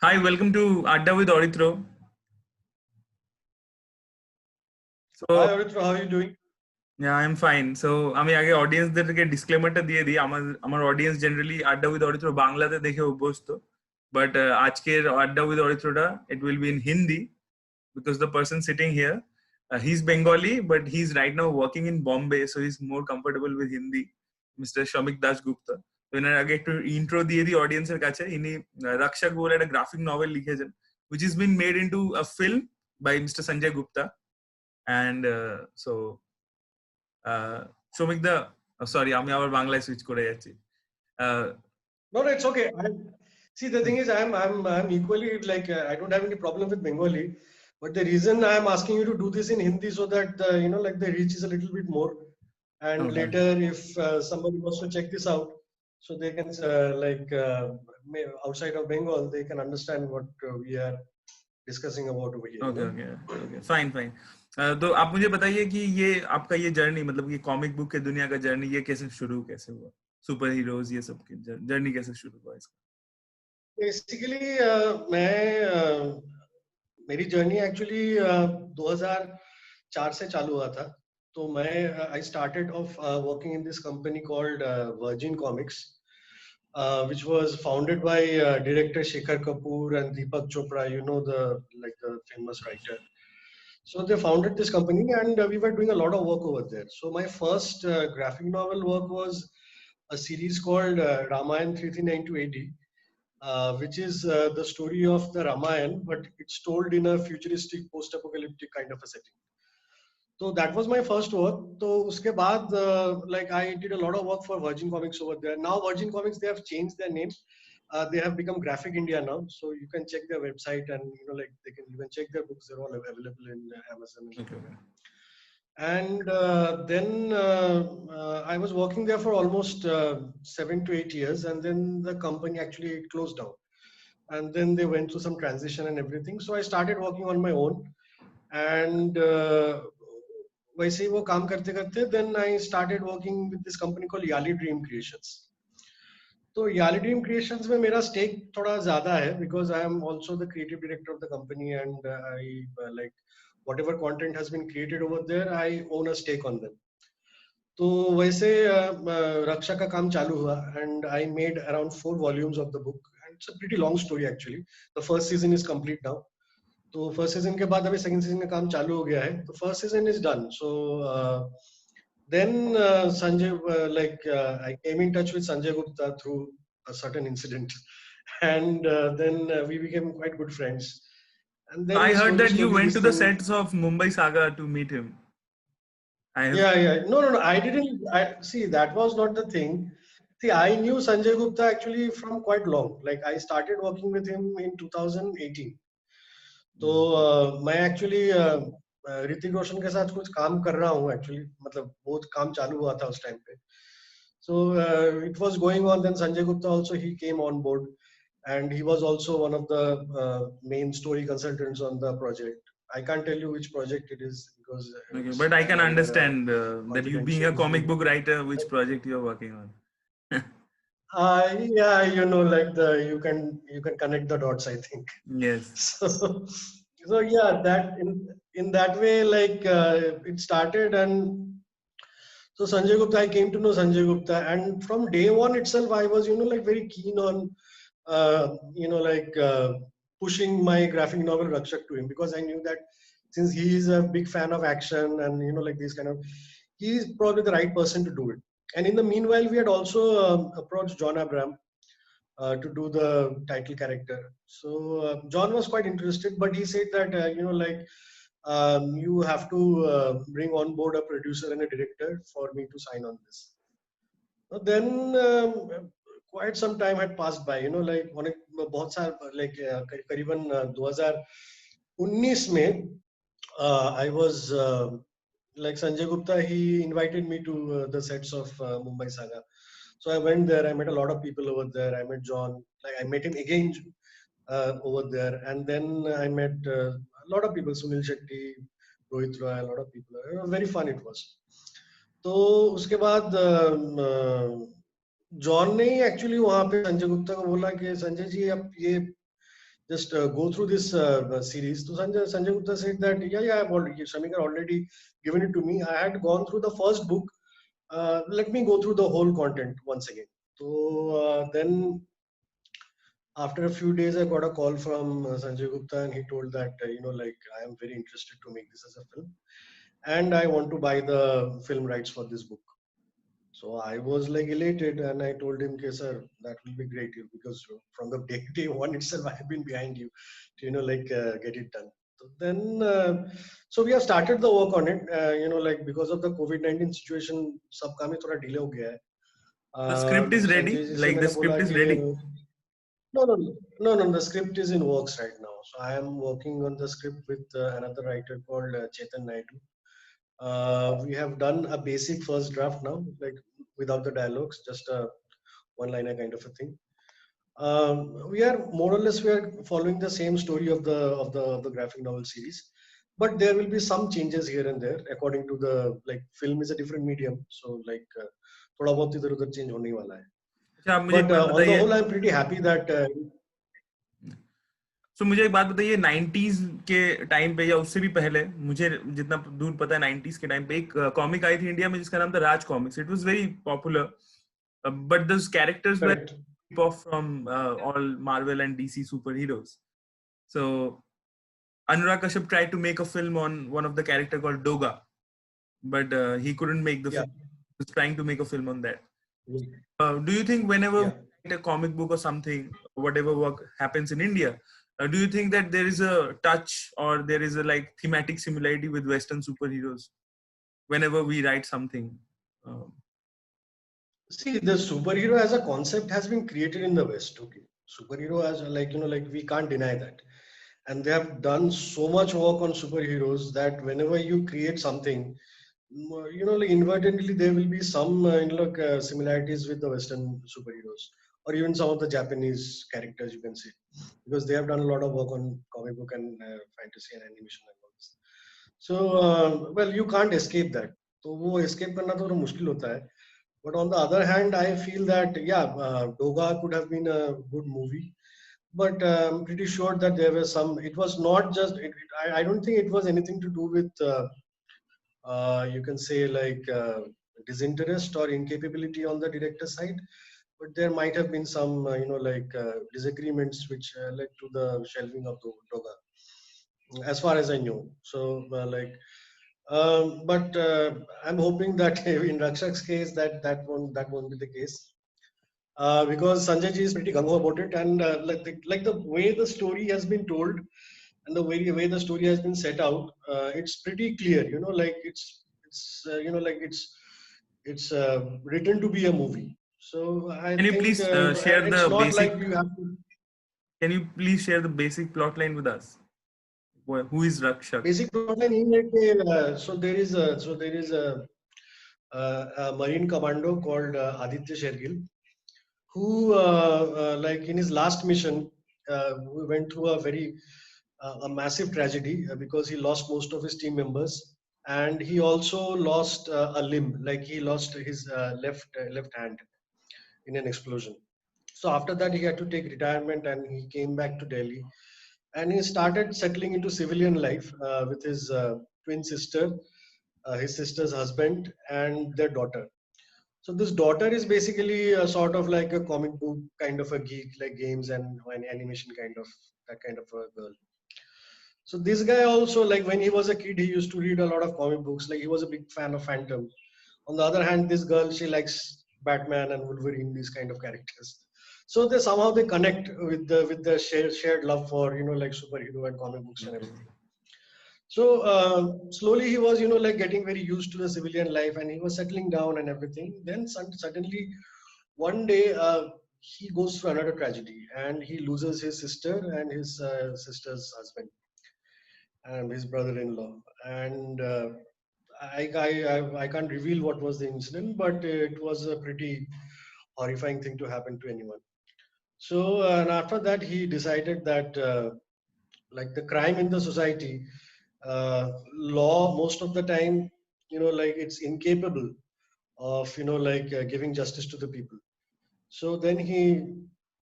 Hi, welcome to Adda with Auditro. Hi So, Aritra, how are you doing? yeah, I'm fine. So, আমি আগে অডিয়েন্সদেরকে ডিসক্লেমারটা দিয়ে দিই। আমার audience generally Adda with Aritra বাংলাতে দেখে অভ্যস্ত, বাট আজকের আড্ডা উইথ অরিত্রটা it will be in Hindi because the person sitting here, he's Bengali, but he's right now working in Bombay, so he's more comfortable with Hindi. Mr. Shamik Das Gupta. তো এনার আগে একটু intro দিয়ে দিই অডিয়েন্সের কাছে। ইনি রাক্ষক বলে একটা গ্রাফিক নভেল লিখেছেন, which has been made into a film by Mr. Sanjay Gupta. And Shamik da, sorry, আমি আবার বাংলায় সুইচ করে যাচ্ছি। No, it's okay. See, the thing is, I'm equally like I don't have any problem with Bengali, but the reason I'm asking you to do this in Hindi so that like the reach is a little bit more, and Okay. later if somebody wants to check this out, so they can outside of Bengal they can understand what we are discussing about over here. Okay okay okay fine fine. तो आप मुझे बताइए कि ये आपका ये journey, मतलब ये कॉमिक बुक के दुनिया का जर्नी, ये कैसे हुआ? सुपर हीरोज ये सब की जर्नी कैसे शुरू हुआ इसका? बेसिकली मेरी जर्नी एक्चुअली 2004 से चालू हुआ था। तो मैं I started off working in this company called virgin comics, which was founded by director Shekhar Kapoor and Deepak Chopra, the famous writer. So they founded this company and we were doing a lot of work over there. So my first graphic novel work was a series called Ramayan 3392 AD, which is the story of the Ramayana, but it's told in a futuristic post-apocalyptic kind of a setting. So that was my first work. So uske baad, I did a lot of work for Virgin Comics over there. Now Virgin Comics, they have changed their name. They have become Graphic India now. So you can check their website and they can even check their books. They're all available in Amazon. Okay. And then I was working there for almost 7 to 8 years, and then the company actually closed down. And then they went through some transition and everything. So I started working on my own. And वैसे ही वो काम करते करते then I started working with this company called Yali Dream Creations. तो Yali Dream Creations में मेरा stake थोड़ा ज़्यादा है because I am also the creative director of the company and I like whatever content has been created over there, I own a stake on them. तो वैसे रक्षा का काम चालू हुआ and I made around 4 volumes of the book, and it's a pretty long story actually. The first season is complete now. तो first season के बाद अभी सेकंड सीजन का काम चालू हो गया है. तो first season is done. So then Sanjay, I came in touch with Sanjay Gupta through a certain incident, and then we became quite good friends. And then I heard that you slowly went this to the thing... sets of Mumbai Saga to meet him. Yeah. No. I didn't. See, that was not the thing. See, I knew Sanjay Gupta actually from quite long. Like I started working with him in 2018. तो मैं actually Hrithik Roshan के साथ कुछ काम कर रहा हूँ actually, मतलब बहुत काम चालू हुआ था उस टाइम पे. So it was going on. Then Sanjay Gupta also he came on board and he was also one of the main story consultants on the project. I can't tell you which project it is because okay, but I can understand that you being a comic book writer, which project you are working on. Yeah, like you can connect the dots, I think. Yes. So yeah, that in that way, like it started. And so Sanjay Gupta, I came to know Sanjay Gupta, and from day one itself, I was like very keen on pushing my graphic novel Rakshak to him, because I knew that since he is a big fan of action and like this kind of, he is probably the right person to do it. And in the meanwhile, we had also approached John Abraham to do the title character. So John was quite interested, but he said that you have to bring on board a producer and a director for me to sign on this. Then quite some time had passed by, like बहुत साल, like करीबन 2019 में I was like Sanjay Gupta, he invited me to the sets of Mumbai Saga. So I went there. I met a lot of people over there. I met John. Like I met him again over there, and then I met a lot of people. Sunil Shetty, Rohit Roy, a lot of people. It was very fun. It was. तो उसके बाद John ने ही actually वहां पे संजय गुप्ता को बोला कि संजय जी, आप ये just go through this series. So Sanjay Gupta said that, yeah, I've already, Shamik had already given it to me. I had gone through the first book. Let me go through the whole content once again. So then after a few days, I got a call from Sanjay Gupta, and he told that, like, I am very interested to make this as a film, and I want to buy the film rights for this book. So I was like elated, and I told him, "Okay, sir, that will be great, because from the day one itself, I have been behind you to, like, get it done." So then, so we have started the work on it. Like, because of the COVID-19 situation, सब काम ही थोड़ा delay हो गया है. The script is ready. Sanjay ji से Like the मैंने बोला script is कि ready. no, the script is in works right now. So I am working on the script with another writer called Chetan Naidu. We have done a basic first draft now, like without the dialogues, just a one-liner kind of a thing. We are more or less we are following the same story of the graphic novel series, but there will be some changes here and there according to the, like, film is a different medium, so like थोड़ा बहुत इधर उधर change होने वाला है. अच्छा, आप मुझे एक But बात on the बताइए. whole, I'm pretty happy that. So मुझे एक बात बताइए, 90s के टाइम पे या उससे भी पहले, मुझे जितना दूर पता है 90s के टाइम पे एक कॉमिक आई थी इंडिया में जिसका नाम था Raj Comics. It was very popular, but those characters were Correct. off from all Marvel and DC superheroes. So Anurag Kashyap tried to make a film on one of the character called Doga, but he couldn't make the Yeah. film. He was trying to make a film on that. Yeah. Do you think whenever Yeah. we write a comic book or something, whatever work happens in India, do you think that there is a touch or there is a like thematic similarity with Western superheroes whenever we write something? See, the superhero as a concept has been created in the West. Okay, superhero as like like we can't deny that, and they have done so much work on superheroes that whenever you create something, like inadvertently there will be some similarities with the Western superheroes, or even some of the Japanese characters, you can say, because they have done a lot of work on comic book and fantasy and animation and all this. So well, you can't escape that. तो वो escape करना तो थोड़ा मुश्किल होता है. But on the other hand, I feel that, yeah, Doga could have been a good movie, but I'm pretty sure that there were some. It was not just. I don't think it was anything to do with, you can say, like, disinterest or incapability on the director's side, but there might have been some, disagreements which led to the shelving of Doga, as far as I know. So, but I'm hoping that in Rakshak's case that won't be the case, because Sanjay ji is pretty gung ho about it, and like the way the story has been told and the way the story has been set out, it's pretty clear. Like it's like it's written to be a movie. So I Can you think please share it's the not basic? like you have to. Can you please share the basic plot line with us? Who is Rakshak? Basic plotline is that so there is a marine commando called Aditya Shergill, who like in his last mission, we went through a massive tragedy because he lost most of his team members, and he also lost a limb, like he lost his left hand in an explosion. So after that, he had to take retirement, and he came back to Delhi, and he started settling into civilian life with his twin sister, his sister's husband, and their daughter. So this daughter is basically a sort of like a comic book kind of a geek, like games and animation kind of, that kind of a girl. So this guy also, like, when he was a kid, he used to read a lot of comic books. Like, he was a big fan of Phantom. On the other hand, this girl, she likes Batman and Wolverine, these kind of characters. So they connect with the shared love for, like, superhero and comic books and everything. So slowly he was, like, getting very used to the civilian life, and he was settling down and everything. Then suddenly one day he goes through another tragedy, and he loses his sister and his sister's husband and his brother-in-law. And I can't reveal what was the incident, but it was a pretty horrifying thing to happen to anyone. So and after that, he decided that like the crime in the society, law most of the time, like, it's incapable of, like, giving justice to the people. So then he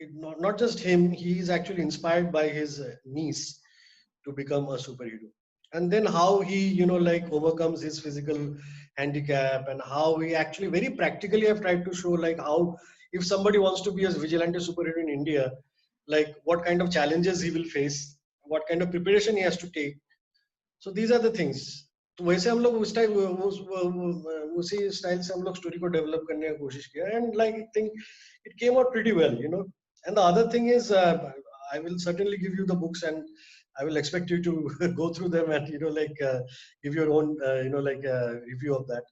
not just him, he is actually inspired by his niece to become a superhero. And then how he, like overcomes his physical handicap, and how he actually very practically have tried to show like how if somebody wants to be a vigilante superhero in India, like what kind of challenges he will face, what kind of preparation he has to take. So these are the things. तो वैसे हम लोग उस type उसी style से हम लोग story को डेवलप करने का कोशिश किया, and like I think it came out pretty well. And the other thing is, I will certainly give you the books, and I will expect you to go through them and like give your own like review of that.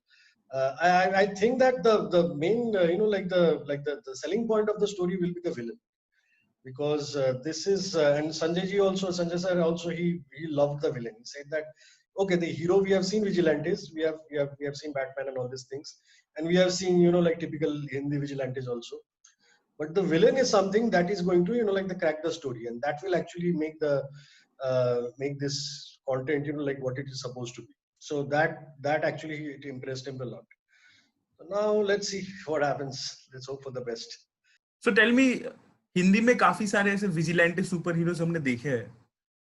I think that the main the selling point of the story will be the villain, because this is and Sanjay sir also, he loved the villain. He said that okay, the hero, we have seen vigilantes, we have seen Batman and all these things, and we have seen like typical Hindi vigilantes also, but the villain is something that is going to like the crack the story, and that will actually make this content like what it is supposed to be. So that actually it impressed him a lot. So now let's see what happens. Let's hope for the best. So tell me, Hindi में काफी सारे ऐसे vigilante super heroes हमने देखे हैं,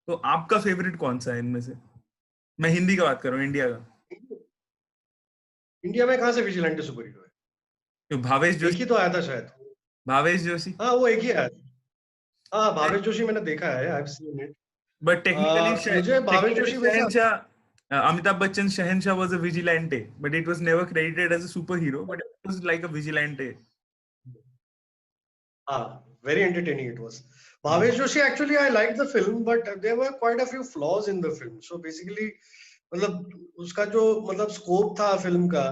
तो आपका favourite कौन सा है इनमें से? मैं हिंदी का बात कर रहा हूँ, इंडिया का. इंडिया में कहाँ से विजिलेंटे सुपर हीरो है? तो भावेश एक जोशी ही तो आया था शायद. भावेश जोशी हाँ, वो एक ही आया था. हाँ, भावेश जोशी मैंने देखा है, I have seen it. But मुझे भावेश जोशी वैसा शहनशाह, Amitabh Bachchan Shahenshah was a vigilante, but it was never credited as a superhero, but it was like a vigilante. Very entertaining it was. Bhavesh Joshi, actually I liked the film, but there were quite a few flaws in the film. So basically, मतलब उसका जो मतलब scope था film का,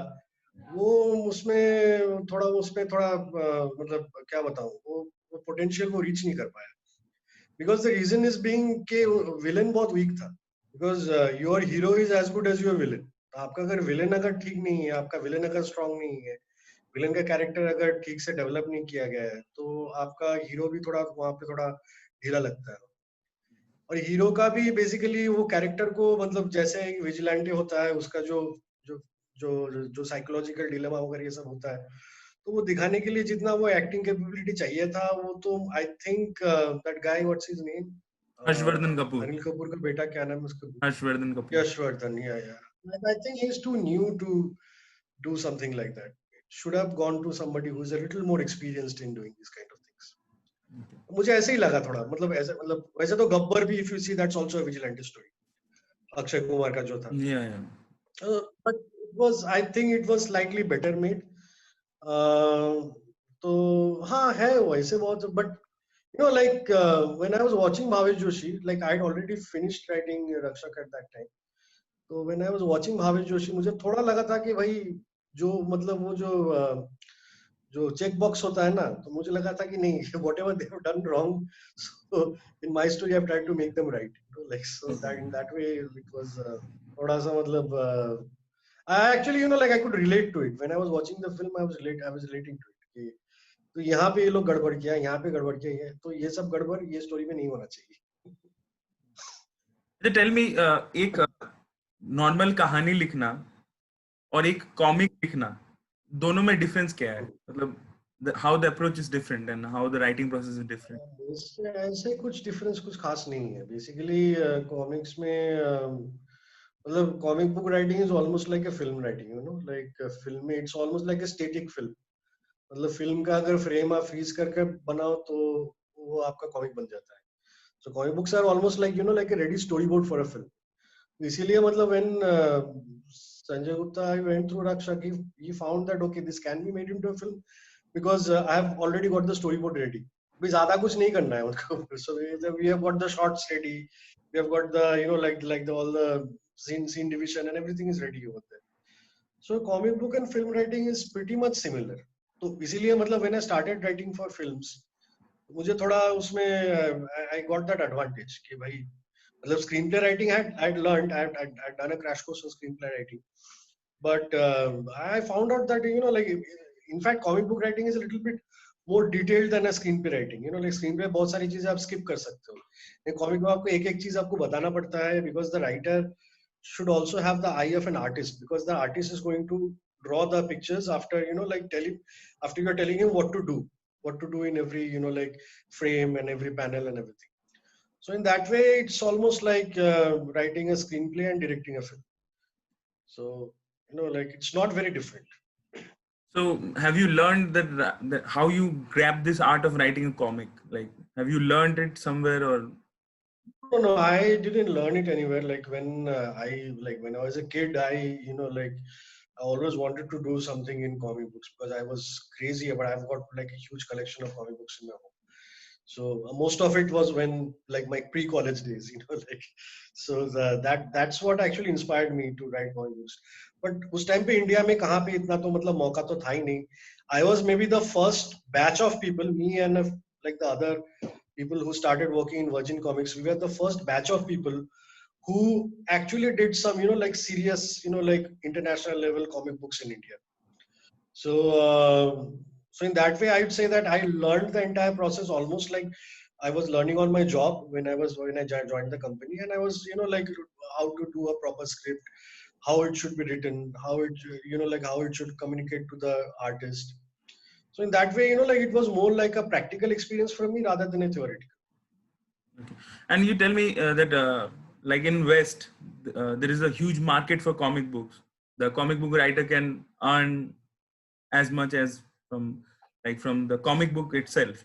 वो उसमें थोड़ा मतलब क्या बताऊं, वो पोटेंशियल वो रीच नहीं कर पाया. Because the reason is being कि विलन बहुत वीक था. Because your hero is as good as your villain. आपका अगर विलन अगर ठीक नहीं है, आपका विलन अगर स्ट्रांग नहीं है, विलन का कैरेक्टर अगर ठीक से डेवलप नहीं किया गया है, तो आपका हीरो भी थोड़ा वहां पे थोड़ा ढीला लगता है. और हीरो का भी बेसिकली वो कैरेक्टर को मतलब जैसे विजिलेंटे होता है, उसका जो जो जो जो साइकोलॉजिकल डिलेमा वगैरह ये सब होता है, तो वो दिखाने के लिए जितना वो एक्टिंग कैपेबिलिटी चाहिए था, वो तो I think that guy, what's his name, Harshvardhan Kapoor. Anil Kapoor का बेटा, क्या नाम है उसका? Harshvardhan Kapoor. Yashvardhan. Yeah I think he is too new to do something like that. It should have gone to somebody who is a little more experienced in doing these kind of things. मुझे ऐसे ही लगा थोड़ा, मतलब ऐसे, मतलब वैसे तो गब्बर भी, if you see, that's also a vigilante story, Akshay Kumar का जो था. But it was, I think it was slightly better made. तो हाँ है वैसे बहुत, but like when I was watching Bhavesh Joshi, like I had already finished writing Rakshak at that time. तो when I was watching Bhavesh Joshi, मुझे थोड़ा लगा था कि भाई जो मतलब वो जो चेक बॉक्स होता है ना, तो मुझे लगा था कि नहीं, whatever they have done wrong, so in my story I've tried to make them right. Like so that in that way it was थोड़ा सा मतलब I actually like I could relate to it when I was watching the film. I was relating to it कि तो यहाँ पे ये लोग गड़बड़ किया, यहाँ पे गड़बड़ किया, तो ये सब गड़बड़ ये स्टोरी में नहीं होना चाहिए. टेल मी, एक नॉर्मल कहानी लिखना और एक कॉमिक लिखना, दोनों में डिफरेंस क्या है? मतलब how the approach is different and how the writing process is different. ऐसे कुछ डिफरेंस कुछ खास नहीं है. बेसिकली कॉमिक्स में मतलब comic book writing is almost like a film writing, like film में it's almost like a static film. मतलब फिल्म का अगर फ्रेम आप फ्रीज करके बनाओ तो वो आपका कॉमिक बन जाता है. So comic books are almost like like a ready storyboard for a film. इसीलिए मतलब when Sanjay Gupta, I went through Rakshak, he found that okay, this can be made into a film because I have already got the storyboard ready. भी ज्यादा कुछ नहीं करना है उनको. So we have got the shots ready, we have got the like the all the scene division and everything is ready over there. So comic book and film writing is pretty much similar. तो इसीलिए मतलब when I started writing for films, मुझे थोड़ा उसमें I got that advantage कि भाई मतलब screenplay writing I'd learned, I'd done a crash course on screenplay writing, but I found out that like in fact comic book writing is a little bit more detailed than a screenplay writing. Like screenplay बहुत सारी चीजें आप skip कर सकते हो, लेकिन comic में आपको एक एक चीज आपको बताना पड़ता है, because the writer should also have the eye of an artist, because the artist is going to draw the pictures after like after you're telling him what to do. what to do in every, like frame and every panel and everything. So in that way, it's almost like writing a screenplay and directing a film. So, like it's not very different. So have you learned that how you grab this art of writing a comic? Like, have you learned it somewhere or? No, I didn't learn it anywhere. Like when I was a kid, like I always wanted to do something in comic books because I was crazy about. I've got like a huge collection of comic books in my home. So most of it was when like my pre-college days, like so that's what actually inspired me to write comic books. But उस time पे India में कहाँ पे इतना तो मतलब मौका तो था ही नहीं. I was maybe the first batch of people, me and like the other people who started working in Virgin Comics. We were the first batch of people who actually did some, like serious, like international level comic books in India. So, so in that way, I would say that I learned the entire process almost like I was learning on my job when I joined the company, and I was, like how to do a proper script, how it should be written, how it, like how it should communicate to the artist. So in that way, like it was more like a practical experience for me rather than a theoretical. Okay. And you tell me that like in West, there is a huge market for comic books. The comic book writer can earn as much as from the comic book itself,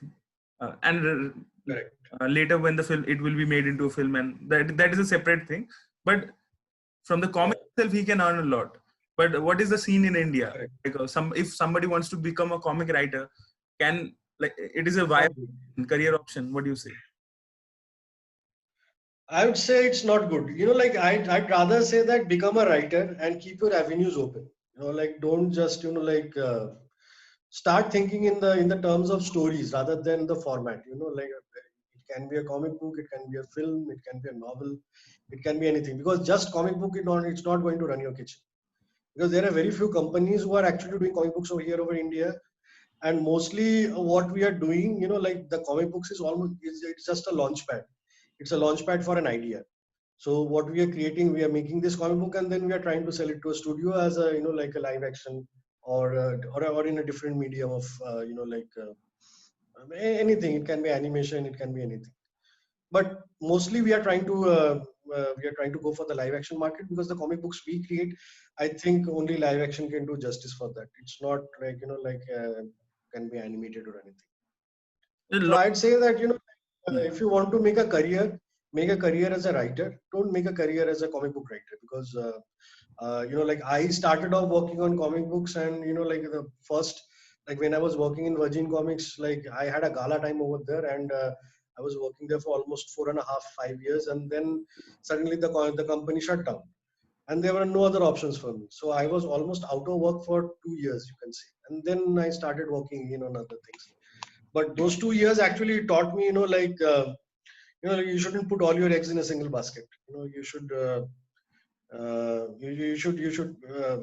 and Correct. later when the film it will be made into a film, and that is a separate thing. But from the comic itself, he can earn a lot. But what is the scene in India? Correct. Because if somebody wants to become a comic writer, can like it is a It's not viable good. career option? What do you say? I would say it's not good. Like I'd rather say that become a writer and keep your avenues open. Like don't just start thinking in the terms of stories rather than the format. Like it can be a comic book, it can be a film, it can be a novel, it can be anything. Because just comic book, it's not going to run your kitchen. Because there are very few companies who are actually doing comic books over India, and mostly what we are doing, like the comic books is almost it's just a launch pad. It's a launch pad for an idea. So what we are creating, we are making this comic book, and then we are trying to sell it to a studio as a, like a live action, or in a different medium of, anything. It can be animation, it can be anything. But mostly we are trying to go for the live action market because the comic books we create, I think only live action can do justice for that. It's not like, can be animated or anything. A So lot. I'd say that, Yeah. if you want to make a career as a writer. Don't make a career as a comic book writer because, like I started off working on comic books, and like the first, like when I was working in Virgin Comics, like I had a gala time over there, and I was working there for almost 4.5, 5 years, and then suddenly the company shut down, and there were no other options for me. So I was almost out of work for 2 years, you can say, and then I started working, on other things. But those 2 years actually taught me, like you shouldn't put all your eggs in a single basket. You should you should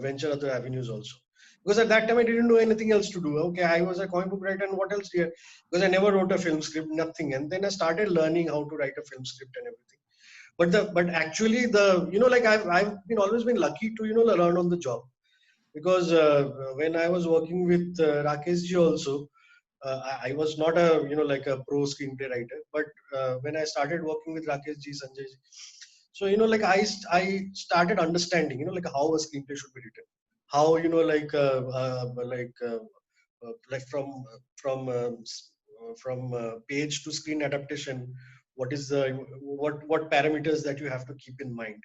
venture other avenues also. Because at that time I didn't know anything else to do. Okay, I was a comic book writer, and what else here? Because I never wrote a film script, nothing. And then I started learning how to write a film script and everything. But actually the like I've been always been lucky to learn on the job. Because when I was working with Rakesh ji also, I was not a like a pro screenplay writer, but when I started working with Rakesh ji, Sanjay ji, so like I started understanding like how a screenplay should be written, how like from page to screen adaptation, what is the what parameters that you have to keep in mind,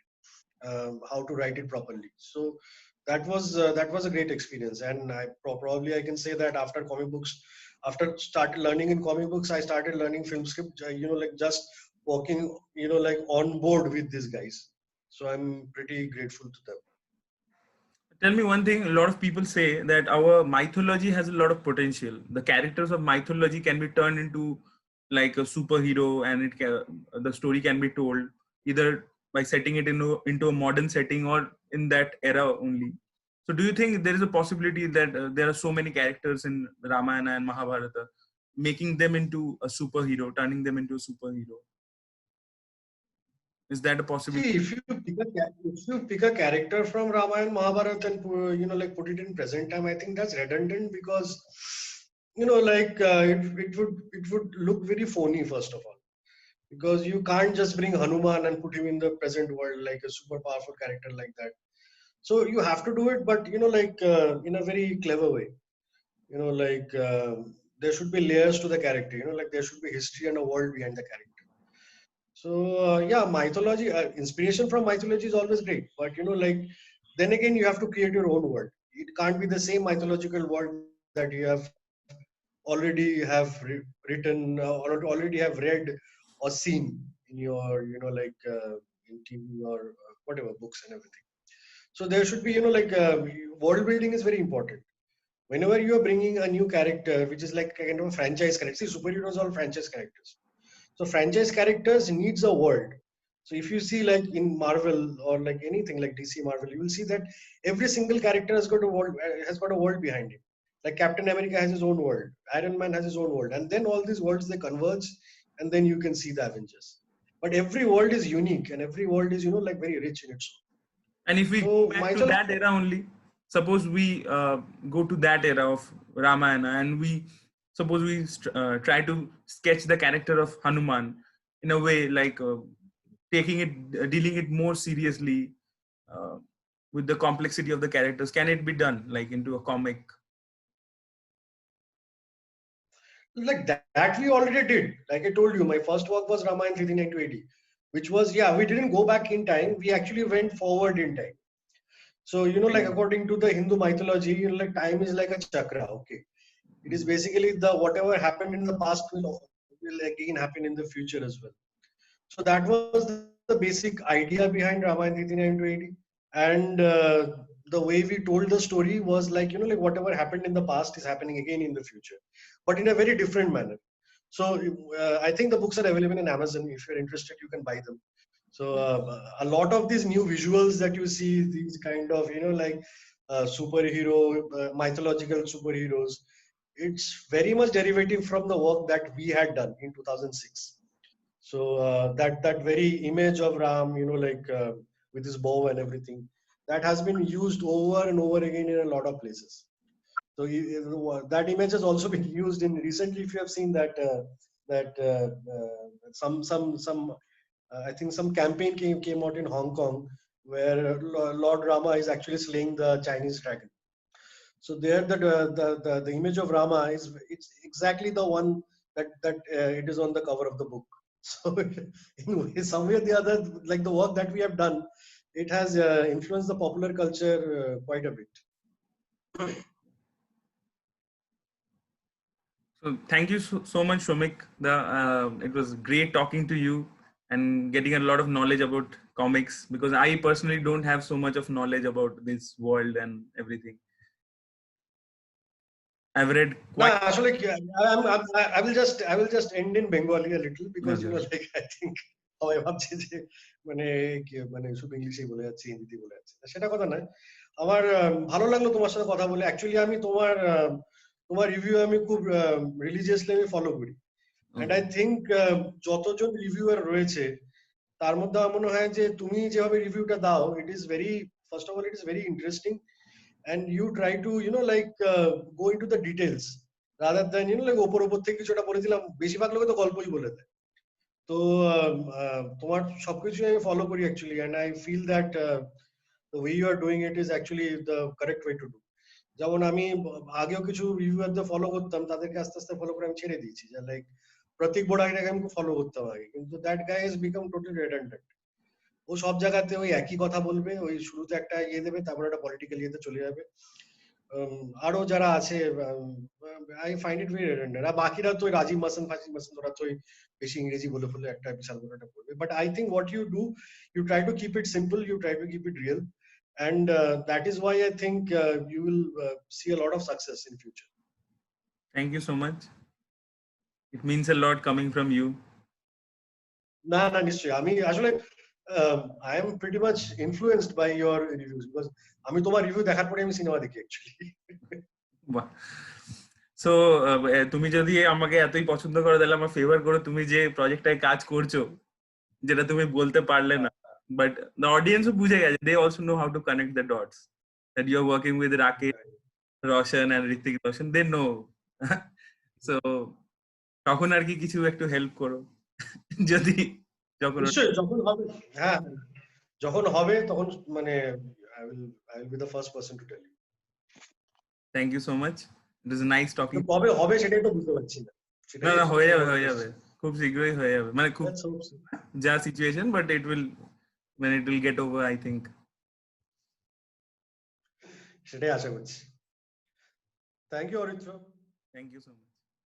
how to write it properly. So that was a great experience, and probably I can say that after comic books, after started learning in comic books, I started learning film script. Like just working, like on board with these guys. So I'm pretty grateful to them. Tell me one thing. A lot of people say that our mythology has a lot of potential. The characters of mythology can be turned into like a superhero, and the story can be told either by setting it into a modern setting or in that era only. So, do you think there is a possibility that there are so many characters in Ramayana and Mahabharata, making them into a superhero, turning them into a superhero? Is that a possibility? See, if you pick a character from Ramayana, Mahabharata, and like put it in present time, I think that's redundant because like it would look very phony first of all, because you can't just bring Hanuman and put him in the present world like a super powerful character like that. So you have to do it, but like in a very clever way. Like there should be layers to the character. Like there should be history and a world behind the character. So yeah, mythology, inspiration from mythology is always great, but like then again you have to create your own world. It can't be the same mythological world that you have already have written or already have read or seen in your like in TV or whatever books and everything. So there should be like world building is very important. Whenever you are bringing a new character which is like a kind of a franchise character. See, superheroes are all franchise characters. So franchise characters needs a world. So if you see like in Marvel or like anything like DC Marvel, you will see that every single character has got a world behind him. Like Captain America has his own world, Iron Man has his own world, and then all these worlds they converge, and then you can see the Avengers. But every world is unique, and every world is like very rich in its own. And if we go So back to mythology. that era only, suppose we go to that era of Ramayana and we suppose we try to sketch the character of Hanuman in a way like taking it, dealing it more seriously uh, with the complexity of the characters. Can it be done like into a comic? Like that we already did. Like I told you, my first work was Ramayana 339 to AD, which was, yeah, we didn't go back in time, we actually went forward in time. So like according to the Hindu mythology, like time is like a chakra. Okay, it is basically the whatever happened in the past will again happen in the future as well. So that was the basic idea behind Ramayana 339 to AD. And the way we told the story was like like whatever happened in the past is happening again in the future, but in a very different manner. So I think the books are available in Amazon. If you're interested, you can buy them. So a lot of these new visuals that you see, these kind of like superhero mythological superheroes, it's very much derivative from the work that we had done in 2006. So that very image of Ram, like with his bow and everything, that has been used over and over again in a lot of places. So that image has also been used in recently. If you have seen that some I think some campaign came out in Hong Kong where Lord Rama is actually slaying the Chinese dragon. So there, the image of Rama it's exactly the one that it is on the cover of the book. So in some way or the other, like the work that we have done, it has influenced the popular culture quite a bit. So thank you so much, Shomik. It was great talking to you and getting a lot of knowledge about comics, because I personally don't have so much of knowledge about this world and everything. I've read No, quite. actually, I will just end in Bengali a little because Okay. like I think সবাই ভাবছে যে মানে মানে শুধু ইংলিশেই বলে যাচ্ছে, হিন্দিতে বলে যাচ্ছে, সেটা কথা নয়। আমার ভালো লাগলো তোমার সাথে কথা বলে। অ্যাকচুয়ালি আমি তোমার রিভিউ আমি খুব রিলিজিয়াসলি আমি ফলো করি। এন্ড আই থিঙ্ক যতজন রিভিউয়ার রয়েছে তার মধ্যে আমার মনে হয় যে তুমি যেভাবে রিভিউটা দাও, it is very, first of all it is very interesting, and you try to like go into the details rather than like ওপর থেকে কিছুটা বলে দিলাম। বেশিরভাগ লোকে তো গল্পই বলে দেয়। তো তোমার সবকিছু আমি ফলো করি actually, and I feel that the way you are doing it is actually the correct way to do. যেমন আমি আগেও কিছু রিভিউয়ারদের ফলো করতাম, তাদেরকে আস্তে আস্তে ফলো করে আমি ছেড়ে দিয়েছি। যে লাইক প্রতীক বোরাইটাকে আমি ফলো করতাম আগে, কিন্তু that guy has become totally redundant. ও সব জায়গাতে ওই একই কথা বলবে, ওই শুরুতে একটা ইয়ে দেবে, তারপর একটা পলিটিক্যাল ইয়েতে চলে যাবে। আরো যারা আছে আই ফাইন্ড ইট ভেরি রেডান্ডেন্ট। আর বাকিরা তো রাজীব মাসান ওরা তো বেশি ইংরেজি বলে ফেলে একটা বিশাল বড় একটা বলবে। But I think what you do, you try to keep it simple, you try to keep it real, and that is why I think you will see a lot of success in future. Thank you so much. It means a lot coming from you. না না নিশ্চয়ই, আমি আসলে I am pretty much influenced by your reviews because আমি তোমার review দেখার পরে আমি সিনেমা দেখি অ্যাকচুয়ালি। সো তুমি যদি আমাকে এতই পছন্দ করো, তাহলে আমার ফেভার করো, তুমি যে প্রজেক্টটায় কাজ করছো, যেটা তুমি বলতে পারলে না, বাট দ্য অডিয়েন্সও বুঝে গেছে, they also know how to connect the dots, that you are working with Rakesh Roshan and Hrithik Roshan. They know সো তখন আর কি কিছু একটু হেল্প করো যদি যখন নিশ্চয়ই যখন হবে, হ্যাঁ যখন হবে তখন মানে I will be the first person to tell you. Thank you so much, it is nice talking. তো কবে হবে সেটাই তো বুঝতে পারছি না, না সেটাই না, হয়ে সবচেয়ে যাবে বড় হয়ে যাবে, question. খুব শীঘ্রই হয়ে যাবে, মানে খুব Let's hope so. যা situation, but it will, when it will get over, I think. সেটাই আশা করছি। Thank you Aritra. Thank you so much.